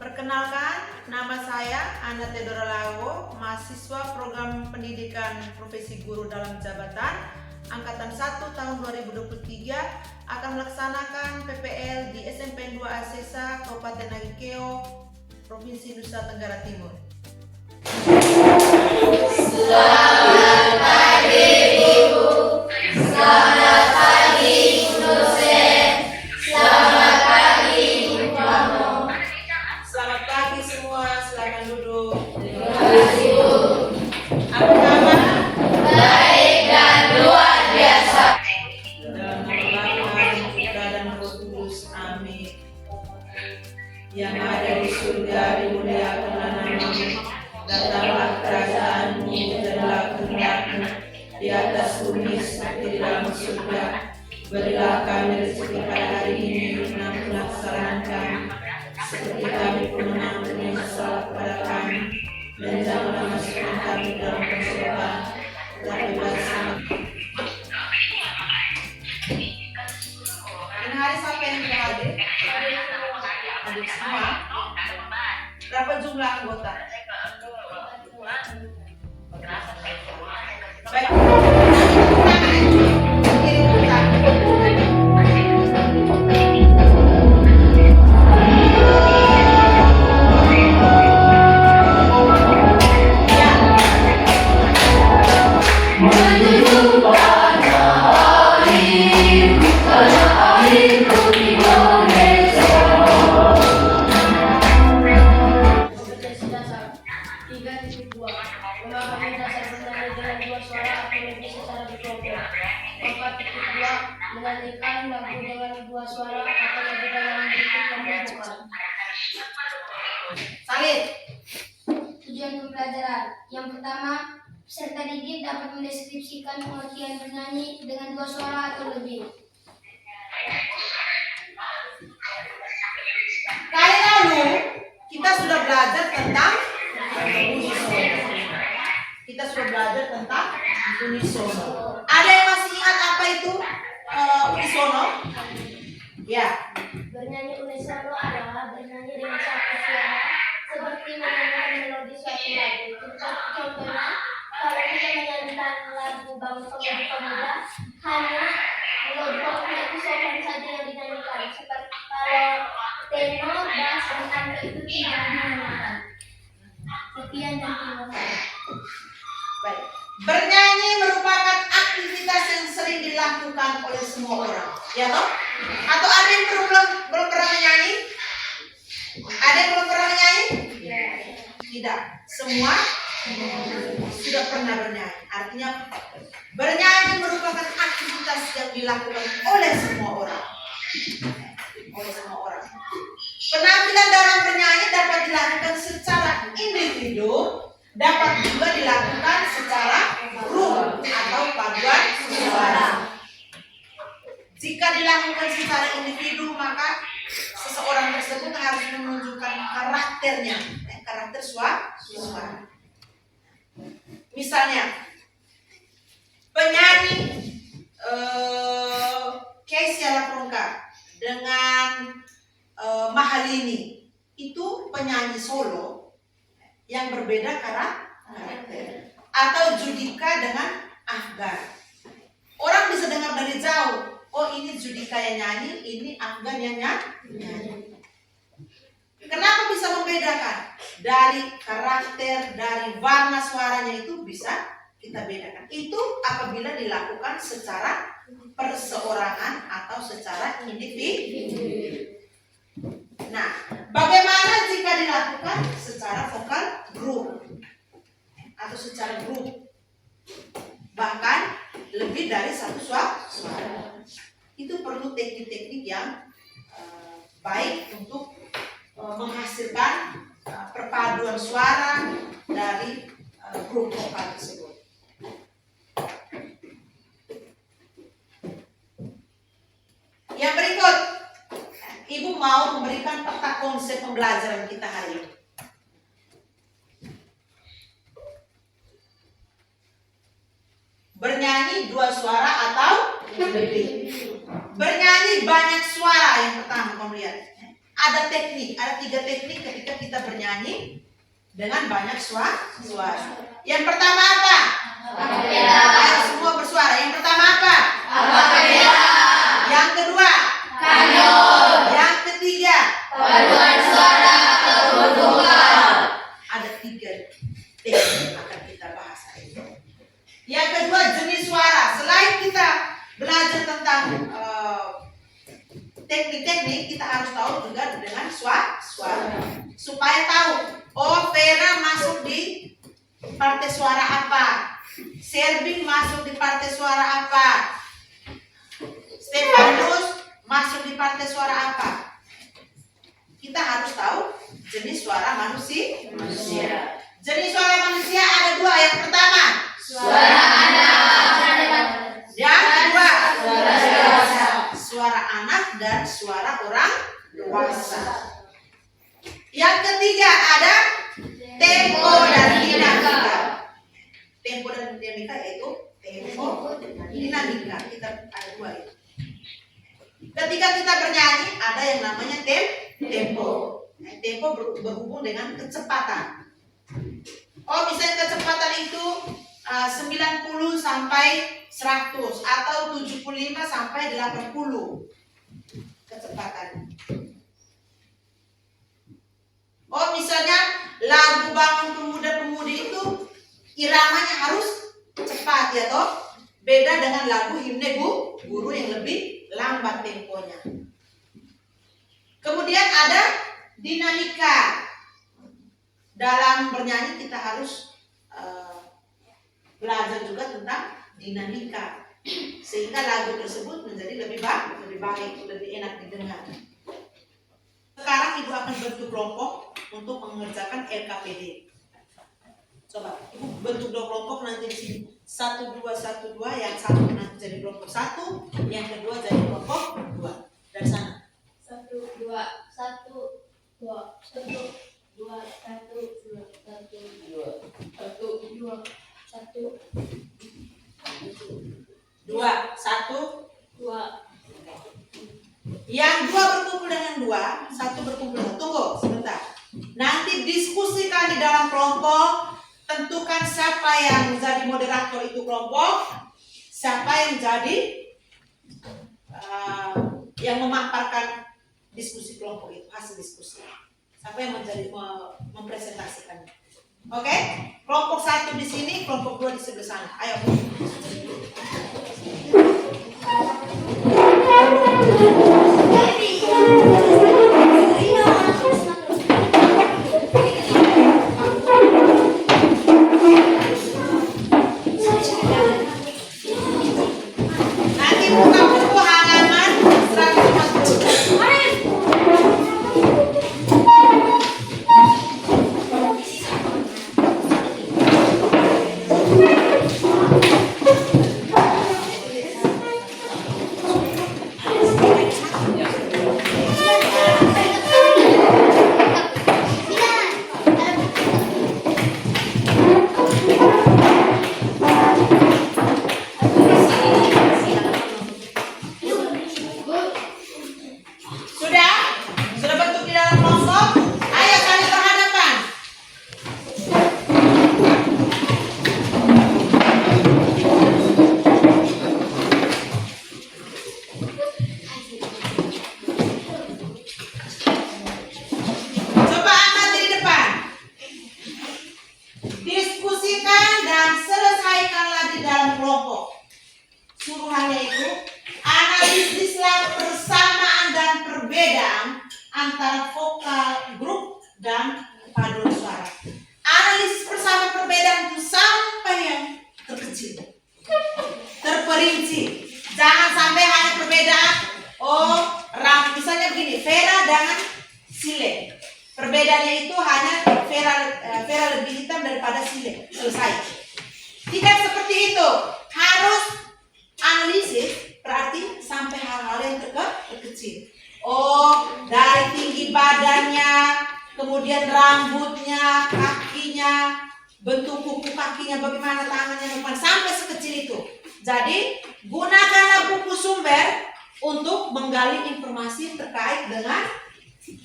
Perkenalkan, nama saya Ana Theodora Lago, mahasiswa program pendidikan profesi guru dalam jabatan Angkatan 1 tahun 2023 akan melaksanakan PPL di SMP 2 Asesa, Kabupaten Nagikeo, Provinsi Nusa Tenggara Timur. Selamat pagi Ibu, selamat pagi dosen, selamat pagi Ibu Kamu. Selamat pagi semua, silakan duduk. Terima kasih Bu. Apa kabar? Baik dan luar biasa. Dalam nama Bapa, Putra dan Roh Kudus. Amin. Yang ada di surga dimuliakanlah namamu. Datanglah kerajaanmu, jadilah kehendakmu di atas bumi seperti di dalam surga. Berilah kami rezeki pada hari ini, dan ampunilah kesalahan kami, seperti kami pun mengampuni yang bersalah kepada kami. Dan janganlah masukkan kami dalam pencobaan, tetapi bebaskanlah. Ini hari siapa yang hadir? Hadir semua. Berapa jumlah anggota? Baik. Memahami dasar bernyanyi dengan dua suara atau lebih secara berkelompok. 4.2 Menyanyikan lagu dengan dua suara atau lebih dalam bentuk pembukaan. Salih. Tujuan pembelajaran. Yang pertama, peserta didik dapat mendeskripsikan pengertian bernyanyi dengan dua suara atau lebih. Kali lalu kita sudah belajar tentang unisono. Ada yang masih ingat apa itu unisono? Ya. Bernyanyi unisono adalah bernyanyi dengan satu suara seperti menyanyikan melodi suatu lagu. Contohnya, kalau kita menyanyikan lagu Bangsa Pemuda, hanya melodi itu sopan saja yang dinyanyikan. Seperti kalau tenor, bass, dan tangga itu tidak dinyanyikan. Sekian dan terima kasih. Baik. Bernyanyi merupakan aktivitas yang sering dilakukan oleh semua orang, ya toh? Atau ada yang belum pernah menyanyi? Ada yang belum pernah menyanyi? Tidak. Semua sudah pernah bernyanyi. Artinya bernyanyi merupakan aktivitas yang dilakukan oleh semua orang. Penampilan dalam bernyanyi dapat dilakukan secara individu, dapat juga dilakukan secara grup atau paduan suara. Jika dilakukan secara individu, maka seseorang tersebut harus menunjukkan karakternya, karakter suara. Misalnya, penyanyi Keisha Laprungka dengan Mahalini itu penyanyi solo yang berbeda karakter. Atau Judika dengan Afgan. Orang bisa dengar dari jauh, oh ini Judika yang nyanyi, ini Afgan yang nyanyi. Kenapa bisa membedakan? Dari karakter, dari warna suaranya itu bisa kita bedakan. Itu apabila dilakukan secara perseorangan atau secara individu. Nah, bagaimana jika dilakukan secara vokal grup atau secara grup, bahkan lebih dari satu suara? Itu perlu teknik-teknik yang baik untuk menghasilkan perpaduan suara dari grup vokal tersebut. Yang berikut, Ibu mau memberikan peta konsep pembelajaran kita hari ini. Bernyanyi dua suara atau lebih. Bernyanyi banyak suara yang pertama kamu lihat. ada 3 teknik ketika kita bernyanyi dengan banyak suara. Yang pertama apa? Ayo semua bersuara. Yang pertama apa? Yang kedua? Yang ketiga? Paduan suara atau vokal. Ada 3 teknik akan kita bahas hari ini. Yang kedua, jenis suara. Selain kita belajar tentang teknik-teknik, kita harus tahu juga dengan suara. Supaya tahu, oh Vera masuk di partai suara apa, Serving masuk di partai suara apa, Stefanus masuk di partai suara apa. Kita harus tahu jenis suara manusia. Jenis suara manusia ada 2. Yang pertama, Suara anak. yang kedua, Suara dewasa. suara anak dan suara orang dewasa. Yang ketiga ada tempo dan dinamika. Tempo dan dinamika yaitu tempo dan dinamika. Kita ada 2 itu. Ketika kita bernyanyi ada yang namanya tempo. Tempo berhubung dengan kecepatan. Oh, misalnya kecepatan itu 90 sampai 100 atau 75 sampai 80 kecepatan. Oh, misalnya lagu Bangun Pemuda-Pemudi itu iramanya harus cepat ya toh. Beda dengan lagu himne guru yang lebih lambat temponya. Kemudian ada dinamika. Dalam bernyanyi kita harus belajar juga tentang dinamika sehingga lagu tersebut menjadi lebih baik, lebih enak didengar. Sekarang Ibu akan bentuk kelompok untuk mengerjakan LKPD. Coba Ibu bentuk 2 kelompok nanti di sini. 1 2 1 2, yang satu nanti jadi kelompok 1, yang kedua jadi kelompok 2. Dari sana. 1 2 1 2 1 2 1 1 2 1 2 1 2 1. 2. Yang 2 berkumpul dengan 2, 1 berkumpul dengan. Tunggu sebentar. Nanti diskusikan di dalam kelompok. Tentukan siapa yang menjadi moderator itu kelompok, siapa yang jadi yang memaparkan diskusi kelompok itu, hasil diskusi. Siapa yang menjadi mempresentasikannya. Oke? Kelompok 1 di sini, kelompok 2 di sebelah sana. Ayo. Nanti buka buku halaman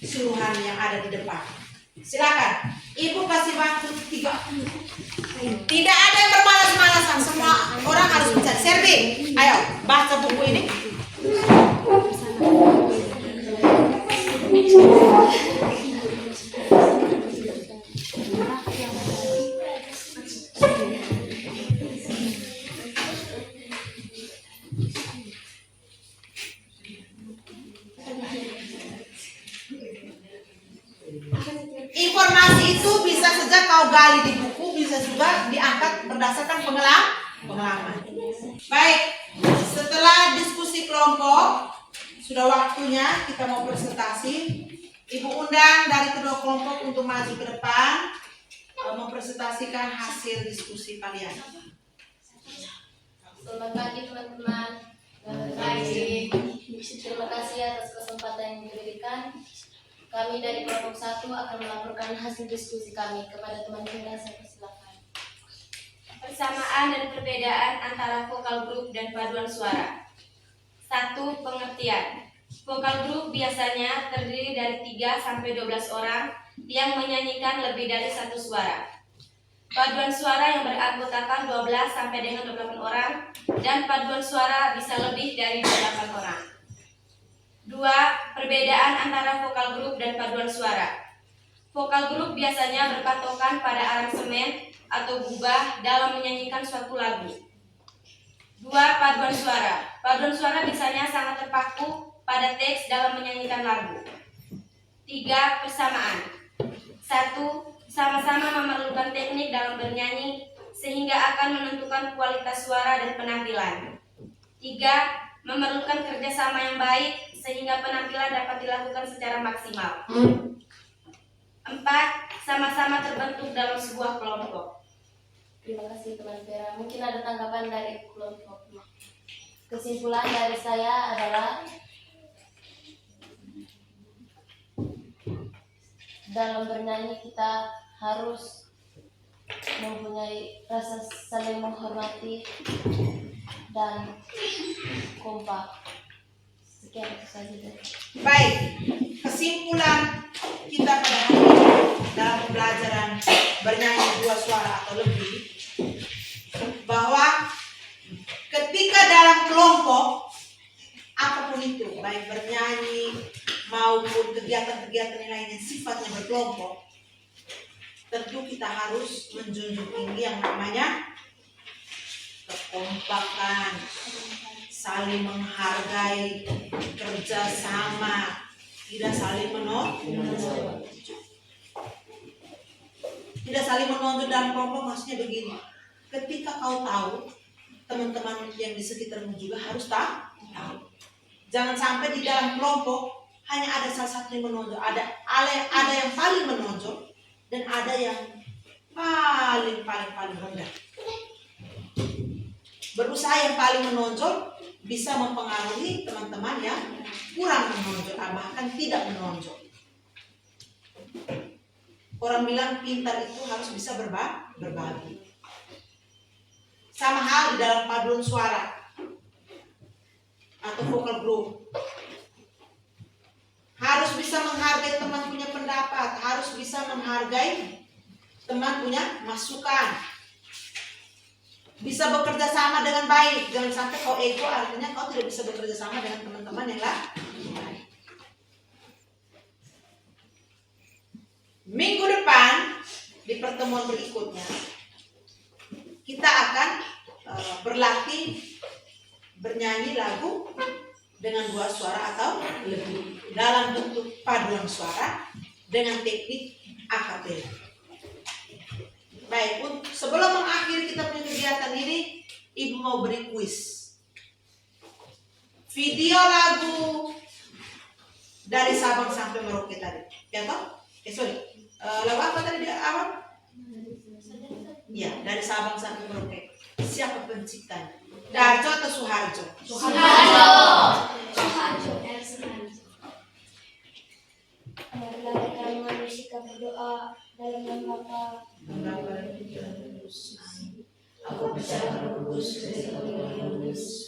suruhan yang ada di depan. Silakan. Ibu kasih waktu 3. Tidak ada yang bermalas-malasan. Semua orang harus bicara. Serbi, ayo baca buku ini. Informasi itu bisa saja kau gali di buku, bisa juga diangkat berdasarkan pengalaman. Baik, setelah diskusi kelompok, sudah waktunya kita mau presentasi. Ibu undang dari kedua kelompok untuk maju ke depan, mempresentasikan hasil diskusi kalian. Selamat pagi teman-teman. Terima kasih atas kesempatan yang diberikan. Kami dari kelompok 1 akan melaporkan hasil diskusi kami kepada teman-teman. Saya persilakan. Persamaan dan perbedaan antara vokal grup dan paduan suara. 1. Pengertian. Vokal grup biasanya terdiri dari 3 sampai 12 orang yang menyanyikan lebih dari 1 suara. Paduan suara yang beranggotakan 12 sampai dengan 28 orang dan paduan suara bisa lebih dari 28 orang. 2. Perbedaan antara vokal grup dan paduan suara. Vokal grup biasanya berpatokan pada aransemen atau gubah dalam menyanyikan suatu lagu. 2. Paduan suara. Paduan suara biasanya sangat terpaku pada teks dalam menyanyikan lagu. 3. Persamaan. 1. Sama-sama memerlukan teknik dalam bernyanyi sehingga akan menentukan kualitas suara dan penampilan. 3. Memerlukan kerjasama yang baik sehingga penampilan dapat dilakukan secara maksimal. 4. Sama-sama terbentuk dalam sebuah kelompok. Terima kasih teman Vera. Mungkin ada tanggapan dari kelompok. Kesimpulan dari saya adalah dalam bernyanyi kita harus mempunyai rasa saling menghormati dan kompak. Sekian itu saja. Baik, kesimpulan kita pada hari ini dalam pembelajaran bernyanyi 2 suara atau lebih, bahwa ketika dalam kelompok apapun itu, baik bernyanyi maupun kegiatan-kegiatan yang lainnya sifatnya berkelompok, tentu kita harus menjunjung tinggi yang namanya kekompakan, saling menghargai, kerjasama, tidak saling menonjol. Tidak saling menonjol dalam kelompok maksudnya begini. Ketika kau tahu, teman-teman yang di sekitarmu juga harus tahu. Jangan sampai di dalam kelompok hanya ada salah satu yang menonjol, ada yang paling menonjol dan ada yang paling rendah. Berusaha yang paling menonjol bisa mempengaruhi teman-teman yang kurang menonjol, bahkan tidak menonjol. Orang bilang pintar itu harus bisa berbagi. Sama hal di dalam paduan suara atau vokal group. Harus bisa menghargai teman punya pendapat, harus bisa menghargai teman punya masukan. Bisa bekerja sama dengan baik. Jangan sampai kau ego, artinya kau tidak bisa bekerja sama dengan teman-teman yang lain. Minggu depan di pertemuan berikutnya kita akan berlatih bernyanyi lagu dengan 2 suara atau lebih dalam bentuk paduan suara dengan teknik akapela. Baik, sebelum mengakhiri kita punya kegiatan ini, Ibu mau beri kuis. Video lagu dari Sabang sampai Merauke tadi, ya toh? Lagu apa tadi di awal? Ya, dari Sabang sampai Merauke. Siapa penciptanya? Darjo atau Suharjo? Suharjo. Marilah kami bersikap berdoa dalam nama Bapa. Aku percaya pada Kudus, sesuatu yang bagus,